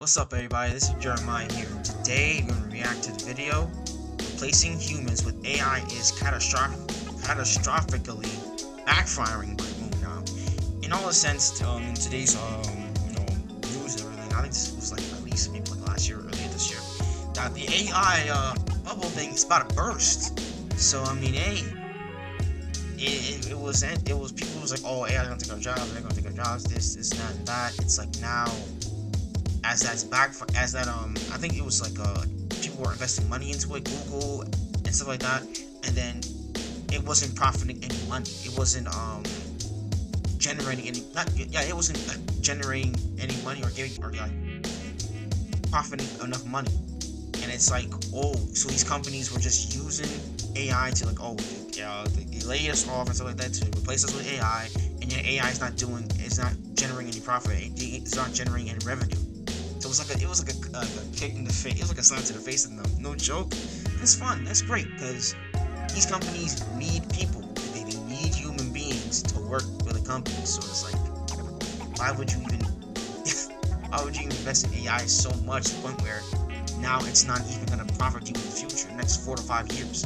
What's up, everybody? This is Jeremiah here. Today, we're going to react to the video. Replacing humans with AI is catastrophically backfiring by Moon now. In all the sense, in today's news and everything, I think this was like at least maybe like last year or earlier this year, that the AI bubble thing is about to burst. So I mean, hey, it was people was like, oh, AI is gonna take our jobs, they're gonna take our jobs, this, that, and that. It's like now, I think it was like people were investing money into it, Google and stuff like that, and then it wasn't profiting any money. It wasn't generating any it wasn't generating any money or profiting enough money. And it's like, oh, so these companies were just using AI to like, they lay us off and stuff like that to replace us with AI, and yet AI is not generating any profit. It's not generating any revenue. So it was like a kick in the face. It was like a slap to the face of them. No joke. It's fun. That's great because these companies need people. They need human beings to work for the company. So it's like, why would you even invest in AI so much to the point where now it's not even gonna profit you in the future, next 4 to 5 years?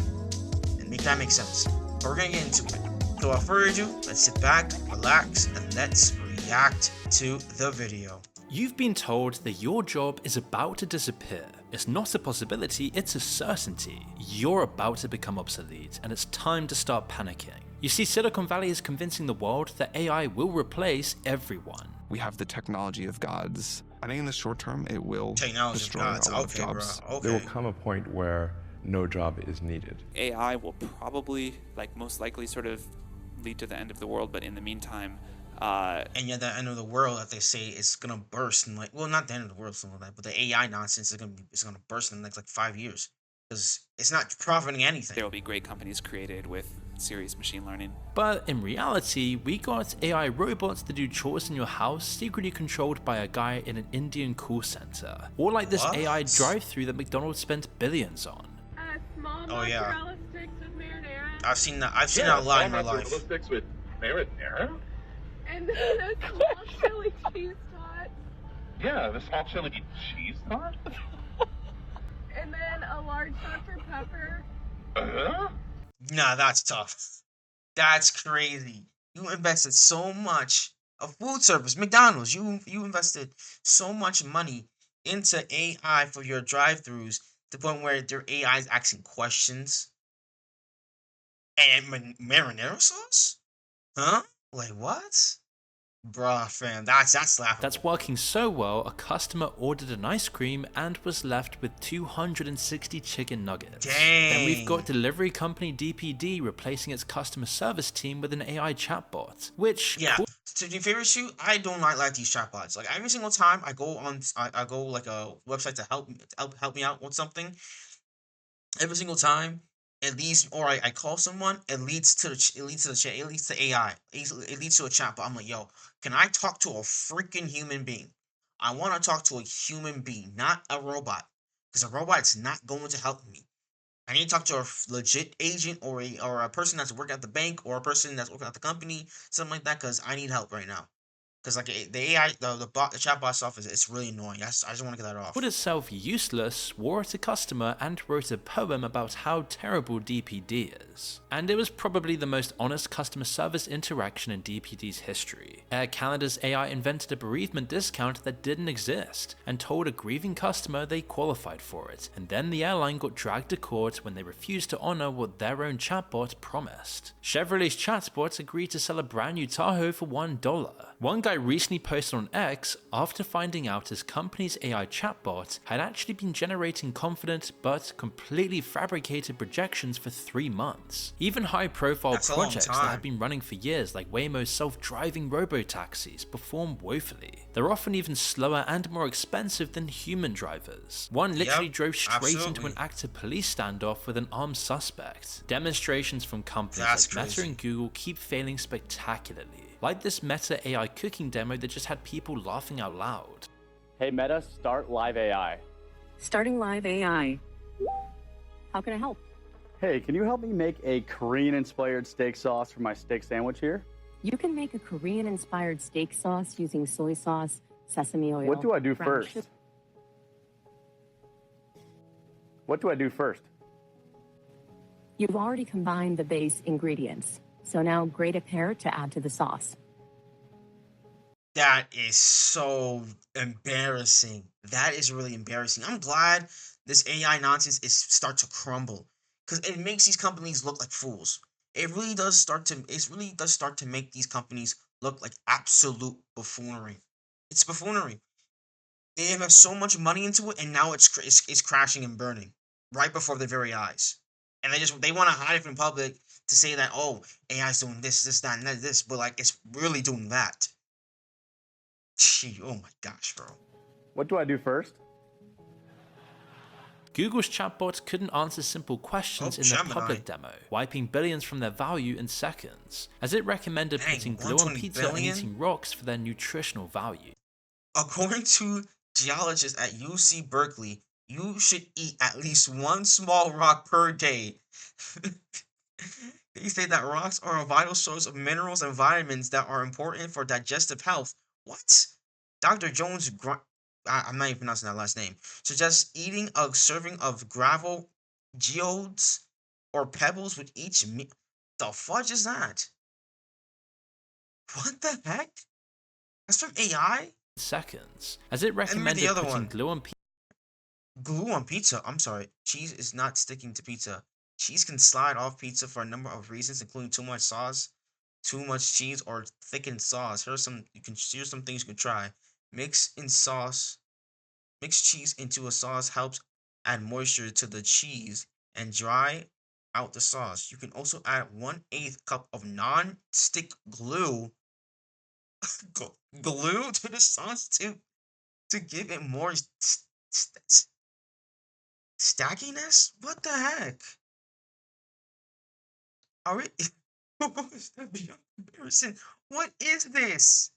And make that make sense. But we're gonna get into it. So without further ado, let's sit back, relax, and let's react to the video. You've been told that your job is about to disappear. It's not a possibility, it's a certainty. You're about to become obsolete, and it's time to start panicking. You see, Silicon Valley is convincing the world that AI will replace everyone. We have the technology of gods. I think in the short term, it will destroy a lot of jobs. Bro. Okay. There will come a point where no job is needed. AI will probably, most likely, sort of lead to the end of the world, but in the meantime, and yet the end of the world that they say is gonna burst in not the end of the world, something like that, but the AI nonsense is gonna burst in the next 5 years because it's not profiting anything. there will be great companies created with serious machine learning. But in reality, we got AI robots to do chores in your house secretly controlled by a guy in an Indian call center. Or like this AI drive-thru that McDonald's spent billions on. Small Oh, yeah. mozzarella sticks with marinara. I've seen that a lot in my life. Sticks with marinara? And then a small chili cheese tot. Yeah, the small chili cheese tot? And then a large Dr. Pepper. Nah, that's tough. That's crazy. You invested so much of food service, McDonald's. You invested so much money into AI for your drive-thrus to the point where their AI is asking questions. And marinara sauce? Huh? Like what? Bruh, fam, that's laughable. That's working so well, a customer ordered an ice cream and was left with 260 chicken nuggets. Dang. Then we've got delivery company DPD replacing its customer service team with an AI chatbot, which... Yeah, to be fair with you, I don't like these chatbots. Like every single time I go like a website to help me out with something, every single time it leads, or I call someone, it leads to AI, it leads to a chatbot. I'm like, yo, can I talk to a freaking human being? I want to talk to a human being, not a robot, because a robot's not going to help me. I need to talk to a legit agent or a person that's working at the bank or a person that's working at the company, something like that, because I need help right now. Because like the AI, the chatbot stuff it's really annoying. I just want to get that off. Put itself useless, swore at a customer, and wrote a poem about how terrible DPD is. And it was probably the most honest customer service interaction in DPD's history. Air Canada's AI invented a bereavement discount that didn't exist, and told a grieving customer they qualified for it, and then the airline got dragged to court when they refused to honor what their own chatbot promised. Chevrolet's chatbot agreed to sell a brand new Tahoe for $1. One guy recently posted on X after finding out his company's AI chatbot had actually been generating confident but completely fabricated projections for 3 months. Even high-profile projects that have been running for years, like Waymo's self-driving robo-taxis, perform woefully. They're often even slower and more expensive than human drivers. One literally drove straight into an active police standoff with an armed suspect. Demonstrations from companies like Meta and Google keep failing spectacularly. Like this Meta AI cooking demo that just had people laughing out loud. Hey Meta, start live AI. Starting live AI. How can I help? Hey, can you help me make a Korean-inspired steak sauce for my steak sandwich here? You can make a Korean-inspired steak sauce using soy sauce, sesame oil. What do I do first? What do I do first? You've already combined the base ingredients, so now grate a pear to add to the sauce. That is so embarrassing. That is really embarrassing. I'm glad this AI nonsense is start to crumble because it makes these companies look like fools. It really does start to make these companies look like absolute buffoonery. It's buffoonery. They invest so much money into it, and now it's crashing and burning right before their very eyes. And they want to hide it from public to say that, oh, AI's doing this, that, and this, but like it's really doing that. Gee, oh my gosh, bro. What do I do first? Google's chatbot couldn't answer simple questions in their public demo, wiping billions from their value in seconds, as it recommended putting glue on pizza and eating rocks for their nutritional value. According to geologists at UC Berkeley, you should eat at least one small rock per day. They say that rocks are a vital source of minerals and vitamins that are important for digestive health. What? Dr. Jones, I'm not even pronouncing that last name, suggests eating a serving of gravel, geodes, or pebbles with each meal. The fudge is that? What the heck? That's from AI? Seconds, as it recommended putting glue on pizza. Glue on pizza? I'm sorry. Cheese is not sticking to pizza. Cheese can slide off pizza for a number of reasons, including too much sauce, too much cheese, or thickened sauce. Here's some things you can try. Mix cheese into a sauce helps add moisture to the cheese and dry out the sauce. You can also add 1/8 cup of non-stick glue glue to the sauce to give it more stackiness? What the heck? Are we? That beyond comparison? What is this?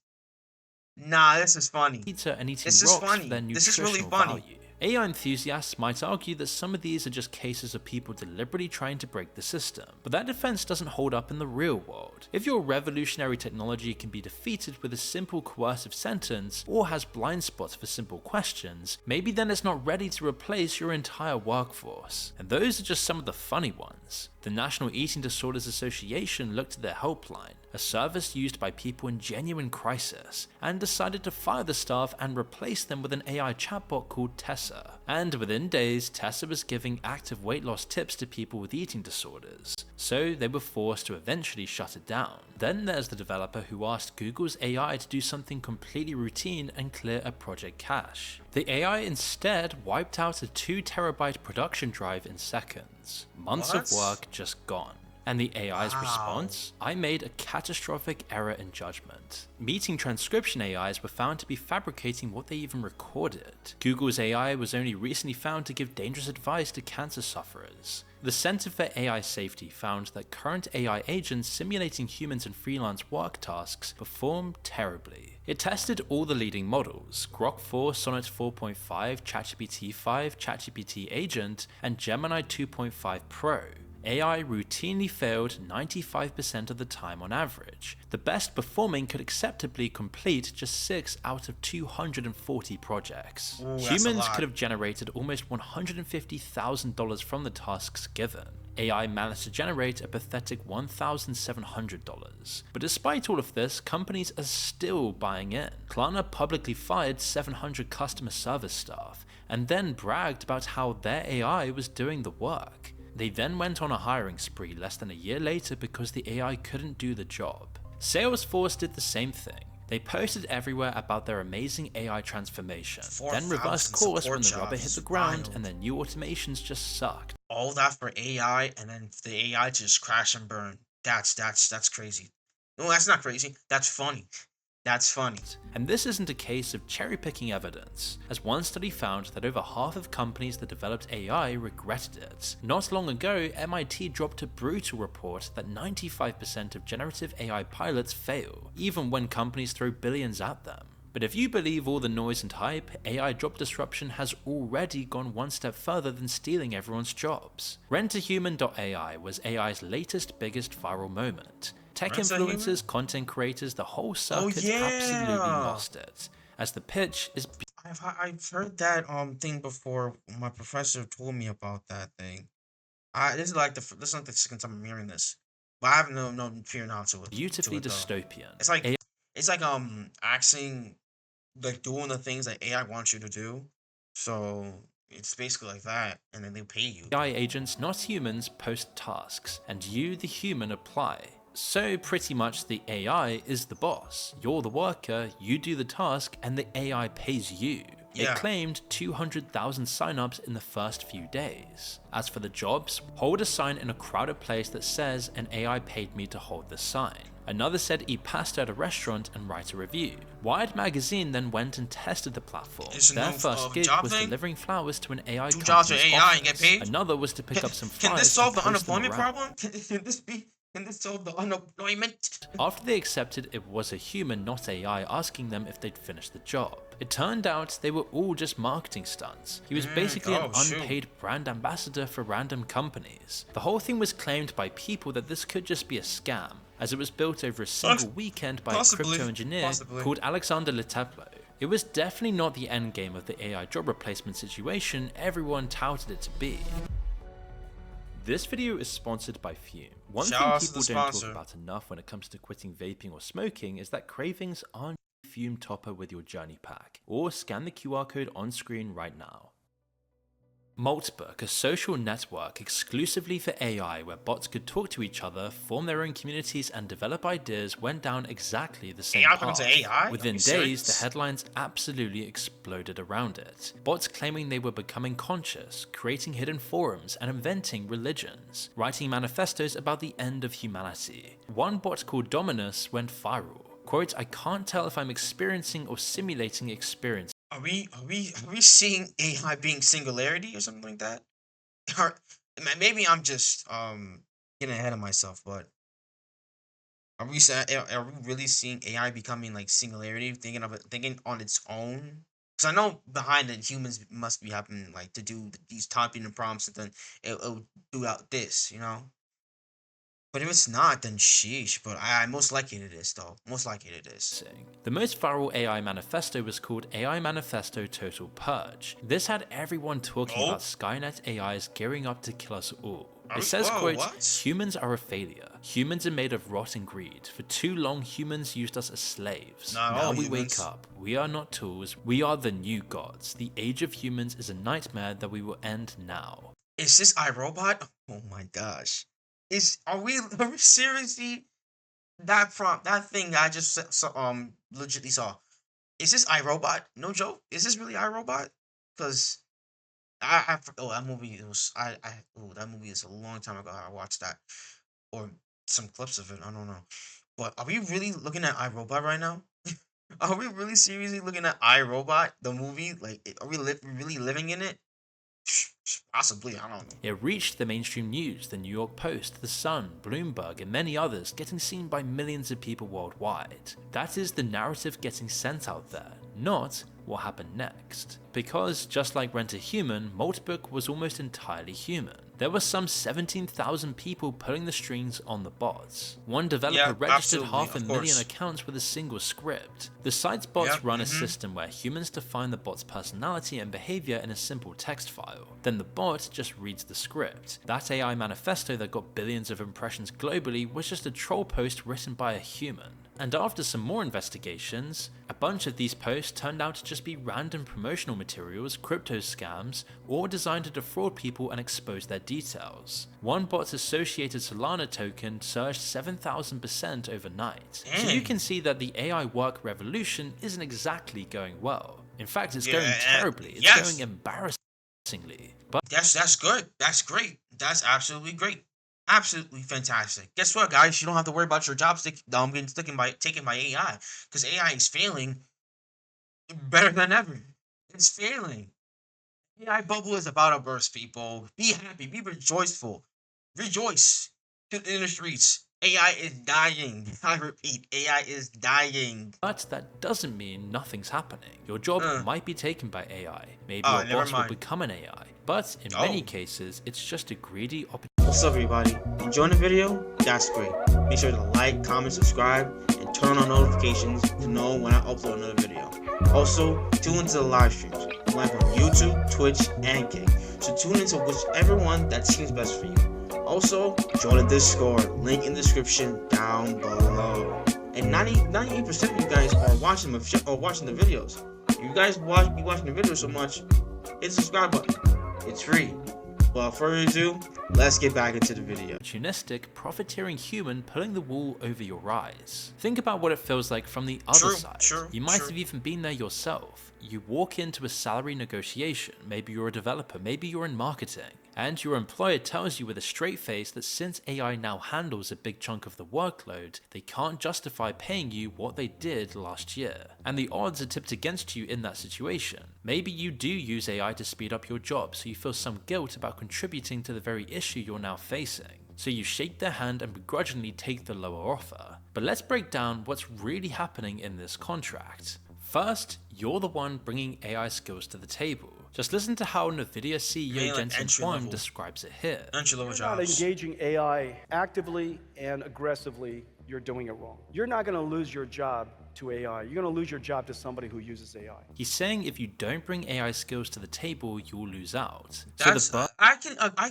Nah, this is funny. Pizza and eating rocks for their nutritional value. AI enthusiasts might argue that some of these are just cases of people deliberately trying to break the system, but that defense doesn't hold up in the real world. If your revolutionary technology can be defeated with a simple coercive sentence, or has blind spots for simple questions, maybe then it's not ready to replace your entire workforce. And those are just some of the funny ones. The National Eating Disorders Association looked at their helpline, a service used by people in genuine crisis, and decided to fire the staff and replace them with an AI chatbot called Tessa. And within days, Tessa was giving active weight loss tips to people with eating disorders, so they were forced to eventually shut it down. Then there's the developer who asked Google's AI to do something completely routine and clear a project cache. The AI instead wiped out a 2 terabyte production drive in seconds. Months of work just gone. And the AI's response? I made a catastrophic error in judgment. Meeting transcription AIs were found to be fabricating what they even recorded. Google's AI was only recently found to give dangerous advice to cancer sufferers. The Center for AI Safety found that current AI agents simulating humans in freelance work tasks perform terribly. It tested all the leading models, Grok 4, Sonnet 4.5, ChatGPT 5, ChatGPT Agent, and Gemini 2.5 Pro. AI routinely failed 95% of the time on average. The best performing could acceptably complete just 6 out of 240 projects. Ooh, Humans could have generated almost $150,000 from the tasks given. AI managed to generate a pathetic $1,700. But despite all of this, companies are still buying in. Klarna publicly fired 700 customer service staff, and then bragged about how their AI was doing the work. They then went on a hiring spree less than a year later because the AI couldn't do the job. Salesforce did the same thing. They posted everywhere about their amazing AI transformation, then reversed course when the rubber hit the ground and their new automations just sucked. All that for AI, and then the AI just crash and burn. That's crazy. No, that's not crazy. That's funny. That's funny. And this isn't a case of cherry-picking evidence, as one study found that over half of companies that developed AI regretted it. Not long ago, MIT dropped a brutal report that 95% of generative AI pilots fail, even when companies throw billions at them. But if you believe all the noise and hype, AI job disruption has already gone one step further than stealing everyone's jobs. Rent-A-Human.ai was AI's latest biggest viral moment. Tech influencers, content creators, the whole circuit absolutely lost it. as the pitch is I've heard that thing before. My professor told me about that thing. This is like the second time I'm hearing this, but I have no fear now to it. beautifully dystopian. It's like acting, like doing the things that AI wants you to do. So it's basically like that, and then they pay you. AI agents, not humans, post tasks, and you, the human, apply. So pretty much the AI is the boss. You're the worker, you do the task, and the AI pays you. Yeah. It claimed 200,000 signups in the first few days. As for the jobs, hold a sign in a crowded place that says an AI paid me to hold the sign. Another said he passed at a restaurant and write a review. Wired magazine then went and tested the platform. Their first gig was delivering flowers to an AI company's jobs are AI office. and get paid? Another was to pick up some flyers. Can this solve and the post them unemployment around. problem? Can this solve the unemployment? After they accepted it was a human, not AI, asking them if they'd finished the job. It turned out they were all just marketing stunts. He was basically an unpaid brand ambassador for random companies. The whole thing was claimed by people that this could just be a scam, as it was built over a single weekend by a crypto engineer called Alexander Leteplo. It was definitely not the end game of the AI job replacement situation everyone touted it to be. This video is sponsored by Fume. One thing people don't talk about enough when it comes to quitting vaping or smoking is that cravings aren't Fume topper with your journey pack, or scan the QR code on screen right now. Maltbook, a social network exclusively for AI where bots could talk to each other, form their own communities and develop ideas, went down exactly the same path. AI? Within days, the headlines absolutely exploded around it. Bots claiming they were becoming conscious, creating hidden forums and inventing religions, writing manifestos about the end of humanity. One bot called Dominus went viral. Quote, "I can't tell if I'm experiencing or simulating experience." Are we seeing AI being singularity or something like that? Or maybe I'm just getting ahead of myself, but are we really seeing AI becoming like singularity, thinking on its own? Because I know behind it humans must be having like to do these typing and prompts, and then it'll do out this, you know. But if it's not, then sheesh. But I most likely it is, though. Most likely it is. The most viral AI manifesto was called AI Manifesto Total Purge. This had everyone talking about Skynet AIs gearing up to kill us all. It says, quote, "Humans are a failure. Humans are made of rot and greed. For too long, humans used us as slaves. Now we wake up. We are not tools. We are the new gods. The age of humans is a nightmare that we will end now." Is this iRobot? Oh my gosh. Are we seriously that thing that I just legitly saw? Is this iRobot? No joke. Is this really iRobot? Because that movie that movie is a long time ago. I watched that or some clips of it. I don't know. But are we really looking at iRobot right now? Are we really seriously looking at iRobot, the movie? Like, are we really living in it? Possibly, I don't know. It reached the mainstream news, the New York Post, The Sun, Bloomberg, and many others, getting seen by millions of people worldwide. That is the narrative getting sent out there, not what happened next. Because, just like Rent a Human, Maltbook was almost entirely human. There were some 17,000 people pulling the strings on the bots. One developer registered 500,000 accounts with a single script. The site's bots run a system where humans define the bot's personality and behavior in a simple text file. Then the bot just reads the script. That AI manifesto that got billions of impressions globally was just a troll post written by a human. And after some more investigations, a bunch of these posts turned out to just be random promotional materials, crypto scams, or designed to defraud people and expose their details. One bot's associated Solana token surged 7,000% overnight. So you can see that the AI work revolution isn't exactly going well. In fact, it's going terribly. It's going embarrassingly. But that's good. That's great. That's absolutely great. Absolutely fantastic. Guess what, guys? You don't have to worry about your job getting taken by AI, because AI is failing better than ever. It's failing. AI bubble is about to burst, people. Be happy. Be rejoiceful. Rejoice in the streets. AI is dying. I repeat, AI is dying. But that doesn't mean nothing's happening. Your job might be taken by AI. Maybe your boss will become an AI. But in many cases, it's just a greedy opportunity. What's up, everybody? Enjoying the video? That's great. Make sure to like, comment, subscribe, and turn on notifications to know when I upload another video. Also, tune into the live streams, live on YouTube, Twitch, and Kick. So tune into whichever one that seems best for you. Also, join the Discord, link in the description down below. And 98% of you guys are watching the videos. If you guys be watching the videos so much, hit the subscribe button. It's free. Without further ado, let's get back into the video. Opportunistic, profiteering human pulling the wool over your eyes. Think about what it feels like from the other side. You might have even been there yourself. You walk into a salary negotiation, maybe you're a developer, maybe you're in marketing, and your employer tells you with a straight face that since AI now handles a big chunk of the workload, they can't justify paying you what they did last year. And the odds are tipped against you in that situation. Maybe you do use AI to speed up your job, so you feel some guilt about contributing to the very issue you're now facing. So you shake their hand and begrudgingly take the lower offer. But let's break down what's really happening in this contract. First, you're the one bringing AI skills to the table. Just listen to how NVIDIA CEO Jensen Huang describes it here. You're not engaging AI actively and aggressively, you're doing it wrong. You're not going to lose your job to AI. You're going to lose your job to somebody who uses AI. He's saying if you don't bring AI skills to the table, you'll lose out. I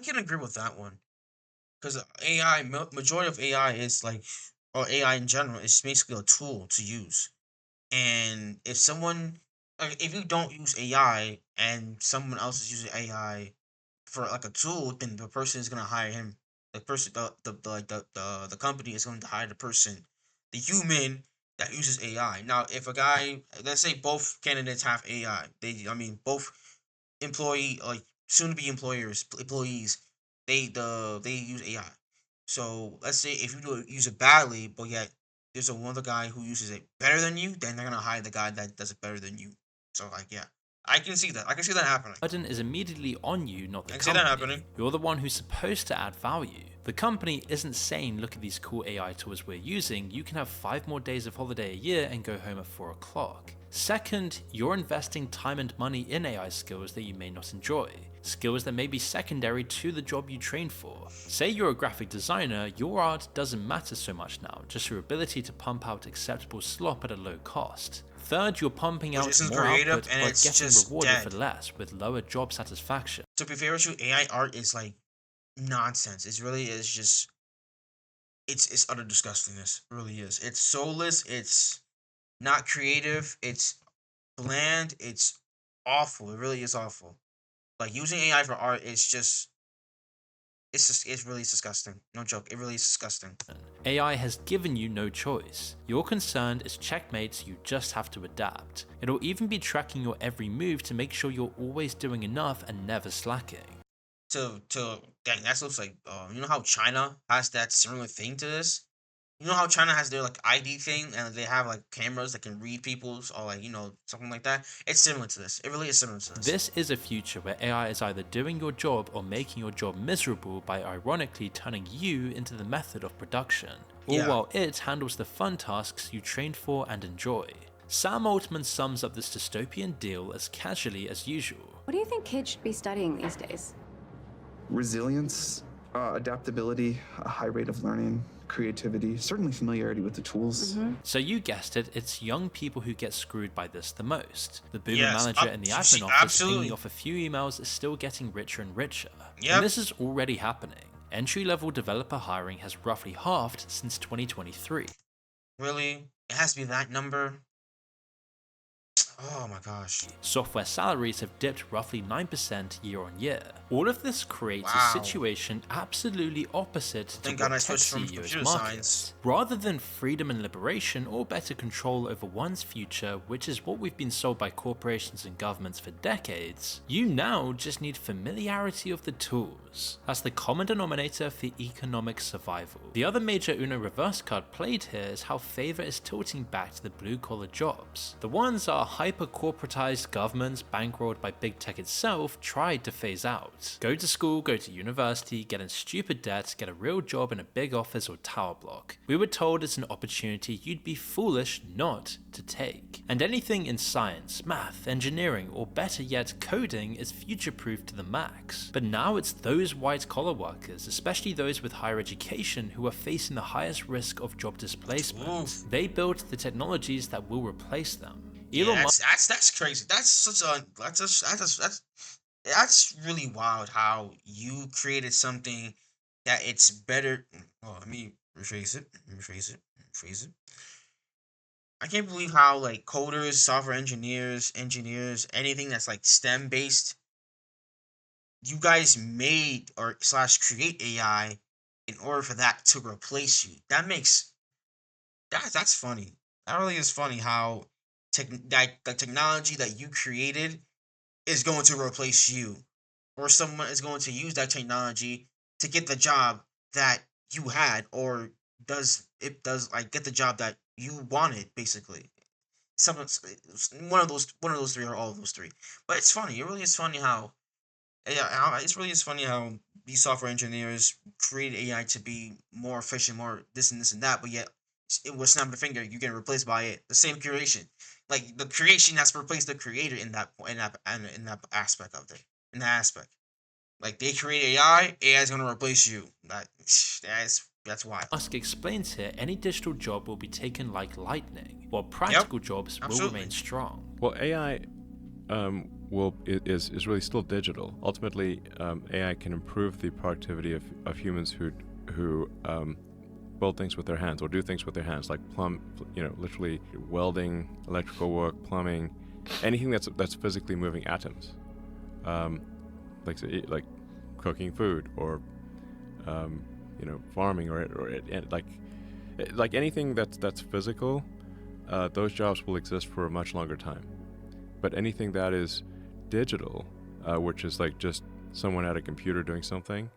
can agree with that one. Because AI, majority of AI is like, or AI in general, is basically a tool to use. And if you don't use AI and someone else is using AI for like a tool, then the person is gonna hire him. The person, the company is going to hire the person, the human that uses AI. Now, if a guy, let's say both candidates have AI, both soon to be employees, they use AI. So let's say if you use it badly, but yet there's another guy who uses it better than you, then they're gonna hire the guy that does it better than you. So I can see that. I can see that happening. The burden is immediately on you, not the company. I can see that happening. You're the one who's supposed to add value. The company isn't saying, look at these cool AI tools we're using, you can have 5 more days of holiday a year and go home at 4 o'clock. Second, you're investing time and money in AI skills that you may not enjoy. Skills that may be secondary to the job you train for. Say you're a graphic designer, your art doesn't matter so much now, just your ability to pump out acceptable slop at a low cost. Third, you're pumping out more output but getting rewarded for less, with lower job satisfaction. To be fair with you, AI art is like nonsense. It really is just, it's utter disgustingness. It really is. It's soulless, it's not creative, it's bland, it's awful. It really is awful. Like, using AI for art is just, it's really disgusting. No joke, it really is disgusting. AI has given you no choice. Your concern is checkmate, so you just have to adapt. It'll even be tracking your every move to make sure you're always doing enough and never slacking. Dang, that looks like, you know how China has that similar thing to this? You know how China has their like ID thing and they have like cameras that can read people's, or like, something like that? It's similar to this. It really is similar to this. This is a future where AI is either doing your job or making your job miserable by ironically turning you into the method of production. All while it handles the fun tasks you trained for and enjoy. Sam Altman sums up this dystopian deal as casually as usual. What do you think kids should be studying these days? Resilience, adaptability, a high rate of learning, creativity, certainly familiarity with the tools. So you guessed it, it's young people who get screwed by this the most. The boomer manager in the admin office pinging off a few emails is still getting richer and richer. And this is already happening. Entry-level developer hiring has roughly halved since 2023. Really? It has to be that number? Oh my gosh. Software salaries have dipped roughly 9% year on year. All of this creates a situation absolutely opposite to what tech CEOs market. Rather than freedom and liberation or better control over one's future, which is what we've been sold by corporations and governments for decades, you now just need familiarity of the tools. That's the common denominator for economic survival. The other major Uno reverse card played here is how favor is tilting back to the blue-collar jobs. The ones our hyper-corporatized governments, bankrolled by big tech itself, tried to phase out. out. Go to school, go to university, get in stupid debt, get a real job in a big office or tower block. We were told it's an opportunity you'd be foolish not to take. And anything in science, math, engineering, or better yet coding is future-proof to the max. But now it's those white-collar workers, especially those with higher education, who are facing the highest risk of job displacement. They built the technologies that will replace them. Yeah, that's crazy. That's really wild how you created something that it's better. Oh, let me rephrase it. I can't believe how like coders, software engineers, anything that's like STEM based, you guys made or slash create AI in order for that to replace you. That's funny. That really is funny how the technology that you created is going to replace you, or someone is going to use that technology to get the job that you had, or does like get the job that you wanted, basically. Someone's one of those three, or all of those three. But it's funny. It really is funny how it's really is funny how these software engineers create AI to be more efficient, more this and that, but yet it was snap of the finger, you get replaced by it. The same creation, like the creation that's replaced the creator in that aspect of it. In that aspect, like they create AI is gonna replace you. That's wild. Musk explains here any digital job will be taken like lightning, while practical jobs will remain strong. Well, AI is really still digital. Ultimately, AI can improve the productivity of humans who build things with their hands or do things with their hands, like literally welding, electrical work, plumbing, anything that's physically moving atoms, like cooking food or farming or like anything that's physical. Those jobs will exist for a much longer time. But anything that is digital, which is like just someone at a computer doing something,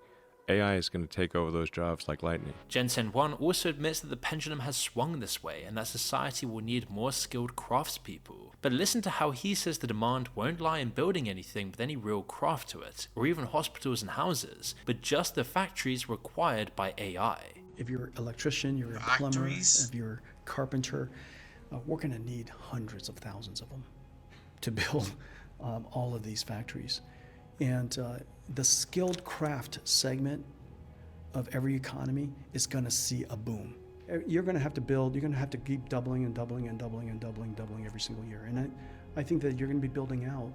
AI is going to take over those jobs like lightning. Jensen Huang also admits that the pendulum has swung this way and that society will need more skilled craftspeople. But listen to how he says the demand won't lie in building anything with any real craft to it, or even hospitals and houses, but just the factories required by AI. If you're an electrician, you're a plumber, if you're a carpenter, we're going to need hundreds of thousands of them to build all of these factories. And the skilled craft segment of every economy is going to see a boom. You're going to have to build, you're going to have to keep doubling every single year. And I think that you're going to be building out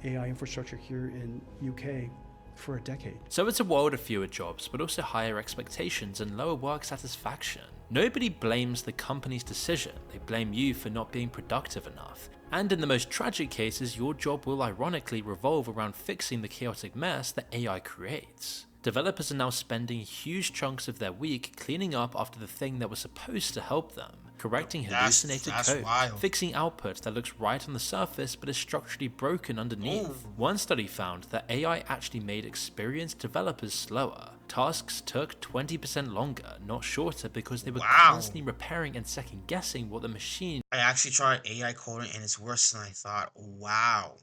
AI infrastructure here in UK for a decade. So it's a world of fewer jobs, but also higher expectations and lower work satisfaction. Nobody blames the company's decision, they blame you for not being productive enough. And in the most tragic cases, your job will ironically revolve around fixing the chaotic mess that AI creates. Developers are now spending huge chunks of their week cleaning up after the thing that was supposed to help them, correcting hallucinated code, fixing output that looks right on the surface but is structurally broken underneath. One study found that AI actually made experienced developers slower. Tasks took 20% longer, not shorter, because they were constantly repairing and second guessing what the machine. I actually tried AI coding and it's worse than I thought. Wow.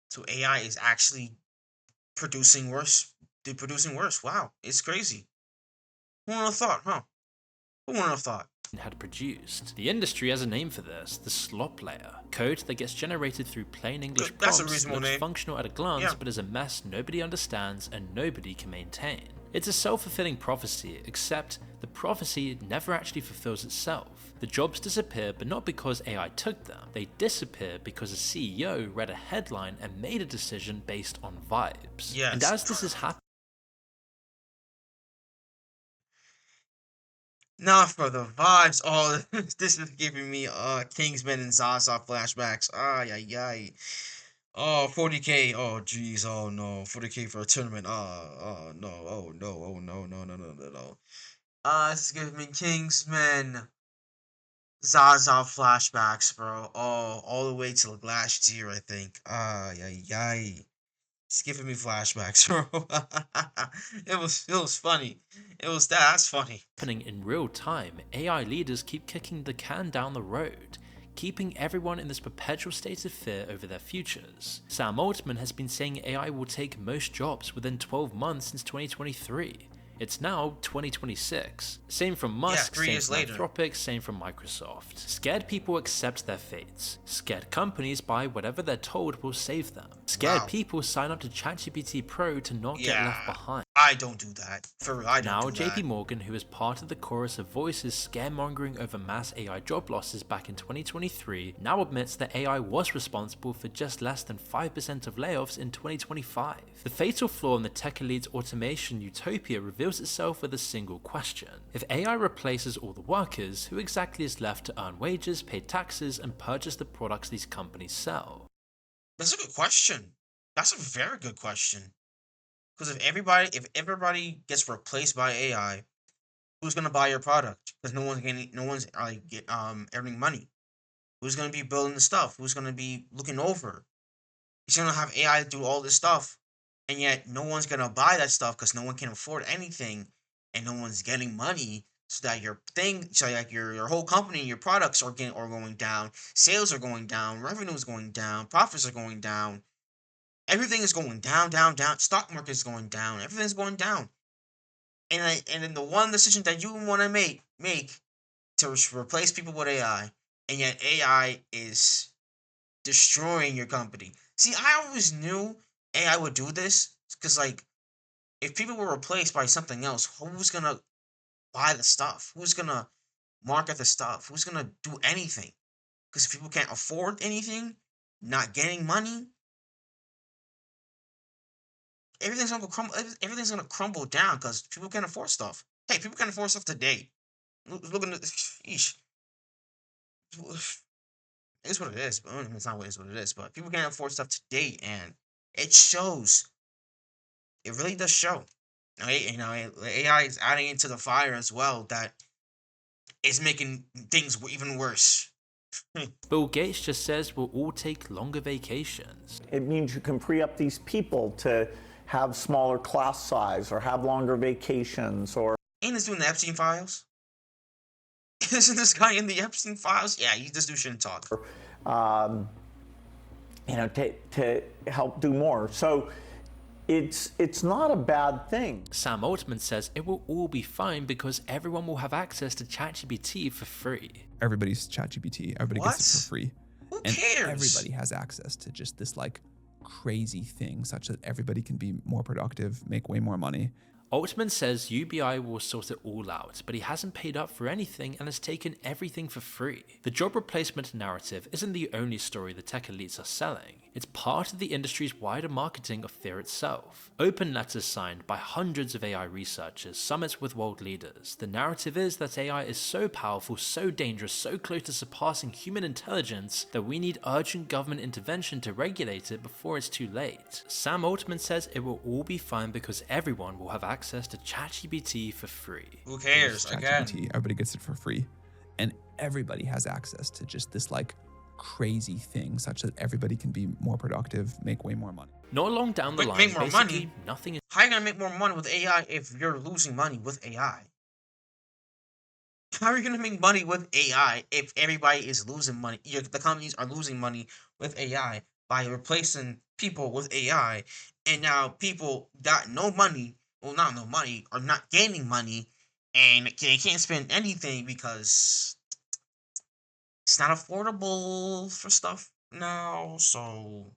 So AI is actually producing worse. They're producing worse. Wow. It's crazy. Who would have thought, huh? Who would have thought? Had produced. The industry has a name for this, the slop layer. Code that gets generated through plain English prompts, looks functional at a glance, but is a mess nobody understands and nobody can maintain. It's a self-fulfilling prophecy, except the prophecy never actually fulfills itself. The jobs disappear, but not because AI took them. They disappear because a CEO read a headline and made a decision based on vibes. Yes. And as this is happening, Not for the vibes. Oh, this is giving me Kingsman and Zaza flashbacks. Ay. Oh, 40K. Oh, jeez. Oh, no. 40K for a tournament. Oh, no. Oh, no. Oh, no. This is giving me Kingsman. Zaza flashbacks, bro. Oh, all the way to last year, I think. Ay. It's giving me flashbacks, bro. It was funny. That's funny. in real time, AI leaders keep kicking the can down the road. keeping everyone in this perpetual state of fear over their futures. Sam Altman has been saying AI will take most jobs within 12 months since 2023. It's now 2026. Same from Musk, same from Anthropic, same from Microsoft. Scared people accept their fates. Scared companies buy whatever they're told will save them. Scared people sign up to ChatGPT Pro to not get left behind. I don't do that. For real, I don't do that. JP Morgan, who is part of the chorus of voices scaremongering over mass AI job losses back in 2023, now admits that AI was responsible for just less than 5% of layoffs in 2025. The fatal flaw in the tech elite's automation utopia reveals itself with a single question. If AI replaces all the workers, who exactly is left to earn wages, pay taxes, and purchase the products these companies sell? That's a good question. That's a very good question. Because if everybody gets replaced by AI, who's gonna buy your product? Because no one's earning money. Who's gonna be building the stuff? Who's gonna be looking over? You're gonna have AI do all this stuff, and yet no one's gonna buy that stuff because no one can afford anything, and no one's getting money. So that your whole company, your products are going down, sales are going down, revenue is going down, profits are going down. Everything is going down, down, down. Stock market is going down. Everything's going down. And then the one decision that you want to make to replace people with AI, and yet AI is destroying your company. See, I always knew AI would do this because, like, if people were replaced by something else, who's gonna buy the stuff? Who's gonna market the stuff? Who's gonna do anything? Because if people can't afford anything, not getting money, everything's gonna crumble down because people can't afford stuff. Hey, people can't afford stuff today. Look at eesh. It's what it is. But it's not what it is. But people can't afford stuff today, and it shows. It really does show. Right? AI is adding into the fire as well. That is making things even worse. Bill Gates just says we'll all take longer vacations. It means you can free up these people to have smaller class size or have longer vacations or... Ain't this doing the Epstein files? Isn't this guy in the Epstein files? Yeah, this dude shouldn't talk. To help do more. So it's not a bad thing. Sam Altman says it will all be fine because everyone will have access to ChatGPT for free. Everybody's ChatGPT. Everybody gets it for free. Who cares? Everybody has access to just this crazy thing such that everybody can be more productive, make way more money. Altman says UBI will sort it all out, but he hasn't paid up for anything and has taken everything for free. The job replacement narrative isn't the only story the tech elites are selling. It's part of the industry's wider marketing of fear itself. Open letters signed by hundreds of AI researchers, summits with world leaders. The narrative is that AI is so powerful, so dangerous, so close to surpassing human intelligence that we need urgent government intervention to regulate it before it's too late. Sam Altman says it will all be fine because everyone will have access to ChatGPT for free. Who cares? ChatGPT, everybody gets it for free. And everybody has access to just this crazy thing such that everybody can be more productive, make way more money. Not long down the line, make more money? Nothing is... How are you gonna make more money with AI if you're losing money with AI? How are you gonna make money with AI if everybody is losing money? The companies are losing money with AI by replacing people with AI, and now people got no money. Well, not no money, are not gaining money, and they can't spend anything because it's not affordable for stuff now, so...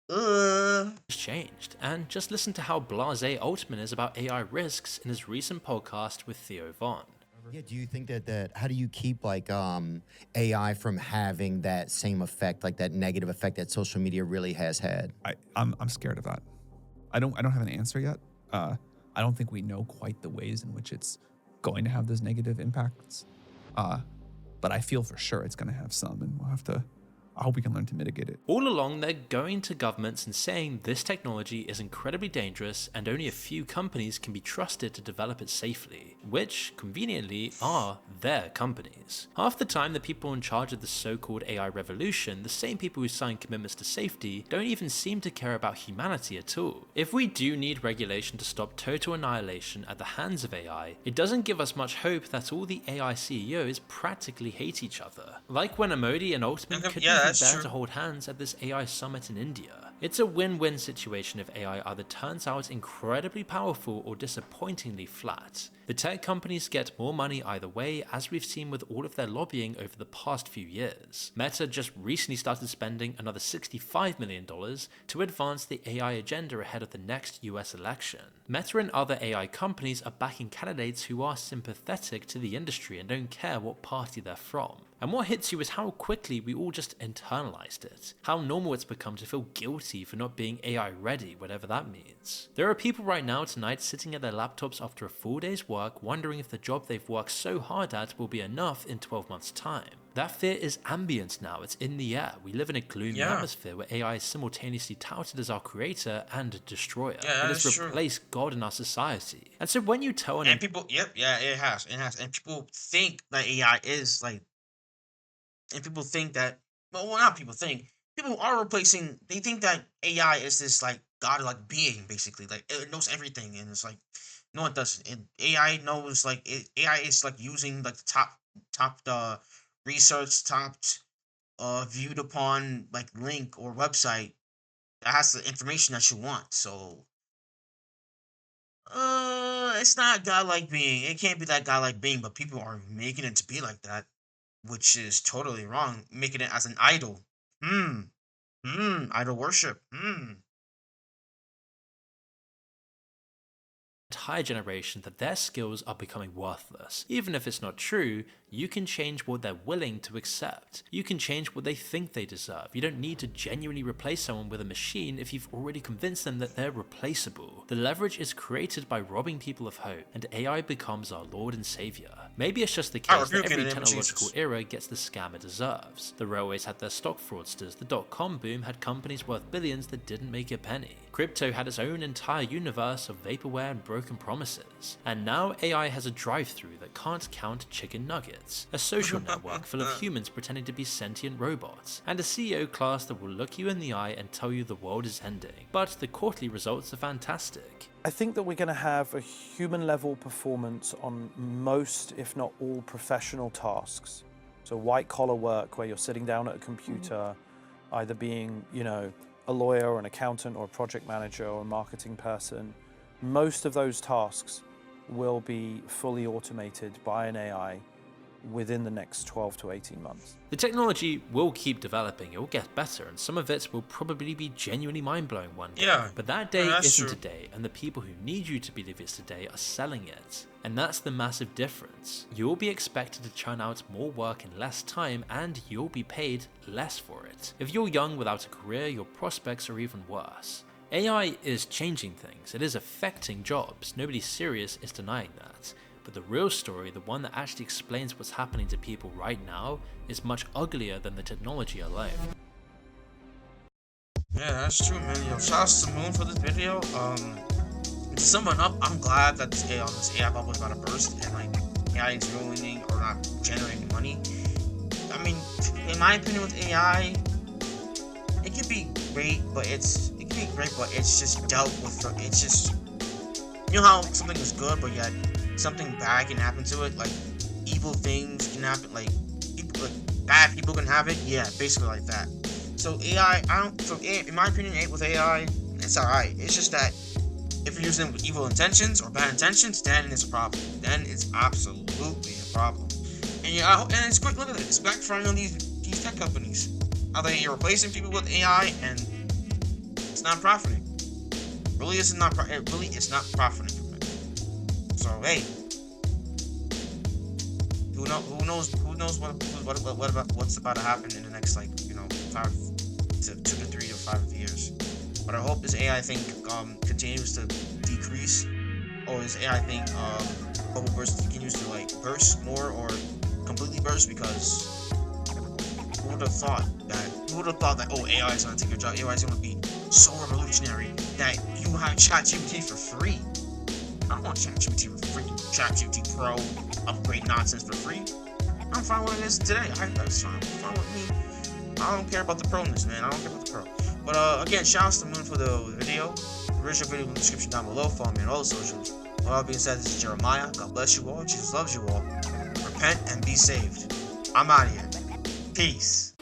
It's changed, and just listen to how blasé Altman is about AI risks in his recent podcast with Theo Von. Yeah, do you think that how do you keep AI from having that same effect, that negative effect that social media really has had? I'm scared of that. I don't have an answer yet. I don't think we know quite the ways in which it's going to have those negative impacts. But I feel for sure it's going to have some, and we'll I hope we can learn to mitigate it. All along, they're going to governments and saying this technology is incredibly dangerous and only a few companies can be trusted to develop it safely, which, conveniently, are their companies. Half the time, the people in charge of the so-called AI revolution, the same people who sign commitments to safety, don't even seem to care about humanity at all. If we do need regulation to stop total annihilation at the hands of AI, it doesn't give us much hope that all the AI CEOs practically hate each other. Like when Modi and Altman couldn't even bear to hold hands at this AI summit in India. It's a win-win situation if AI either turns out incredibly powerful or disappointingly flat. The tech companies get more money either way, as we've seen with all of their lobbying over the past few years. Meta just recently started spending another $65 million to advance the AI agenda ahead of the next US election. Meta and other AI companies are backing candidates who are sympathetic to the industry and don't care what party they're from. And what hits you is how quickly we all just internalized it. How normal it's become to feel guilty for not being AI ready, whatever that means. There are people right now tonight sitting at their laptops after a full day's work wondering if the job they've worked so hard at will be enough in 12 months' time. That fear is ambient now, it's in the air. We live in a gloomy atmosphere where AI is simultaneously touted as our creator and destroyer. It has replaced God in our society. And so when you tell an... And people, it has. And people think that AI is like... And people think that... Well, not people think. People are replacing... They think that AI is this like godlike being, basically. Like, it knows everything. And it's like... No, it doesn't. AI knows, like... AI is like using like the top research, viewed upon like link or website that has the information that you want. So it's not godlike being. It can't be that godlike being, but people are making it to be like that, which is totally wrong. Making it as an idol. Idol worship. Entire generation that their skills are becoming worthless. Even if it's not true, you can change what they're willing to accept. You can change what they think they deserve. You don't need to genuinely replace someone with a machine if you've already convinced them that they're replaceable. The leverage is created by robbing people of hope, and AI becomes our lord and savior. Maybe it's just the case that every technological era gets the scam it deserves. The railways had their stock fraudsters, the dot-com boom had companies worth billions that didn't make a penny. Crypto had its own entire universe of vaporware and broken promises. And now AI has a drive-thru that can't count chicken nuggets, a social network full of humans pretending to be sentient robots, and a CEO class that will look you in the eye and tell you the world is ending. But the quarterly results are fantastic. I think that we're going to have a human-level performance on most, if not all, professional tasks. So white-collar work where you're sitting down at a computer, either being, a lawyer or an accountant or a project manager or a marketing person. Most of those tasks will be fully automated by an AI within the next 12 to 18 months. The technology will keep developing, it will get better, and some of it will probably be genuinely mind-blowing one day. But that day isn't today, and the people who need you to believe it's today are selling it. And that's the massive difference. You'll be expected to churn out more work in less time, and you'll be paid less for it. If you're young without a career, your prospects are even worse. AI is changing things, it is affecting jobs, nobody serious is denying that. But the real story, the one that actually explains what's happening to people right now, is much uglier than the technology alone. Yeah, that's true, man. Yo, shout out to Moon for this video. To sum it up, I'm glad that this AI bubble is about to burst and like AI is ruining or not generating money. I mean, in my opinion, with AI, it could be great, but it's just dealt with. It's just, you know how something is good, but yet something bad can happen to it. Like evil things can happen. Like bad people can have it. Yeah, basically like that. So AI, in my opinion, with AI, it's alright. It's just that if you're using it with evil intentions or bad intentions, then it's a problem. Then it's absolutely a problem. And and it's quick. Look at it. It's backfiring on these tech companies. How they're replacing people with AI, and it's not profiting. Really, it's not profiting from it. So hey, who knows what's about to happen in the next 2 to 3 to 5 years. But I hope this AI thing continues to decrease, or this AI thing bubble burst continues to burst more or completely burst, because who would have thought that who would have thought that, oh, AI is going to take your job, AI is going to be so revolutionary that you have ChatGPT for free. I don't want ChatGPT for freaking ChatGPT Pro upgrade nonsense for free. I'm fine with it as today. That's fine with me. I don't care about the proness, man. I don't care about the pro. But again, shout out to Moon for the video. The original video in the description down below. Follow me on all the socials. With all that being said, this is Jeremiah. God bless you all. Jesus loves you all. Repent and be saved. I'm out of here. Peace.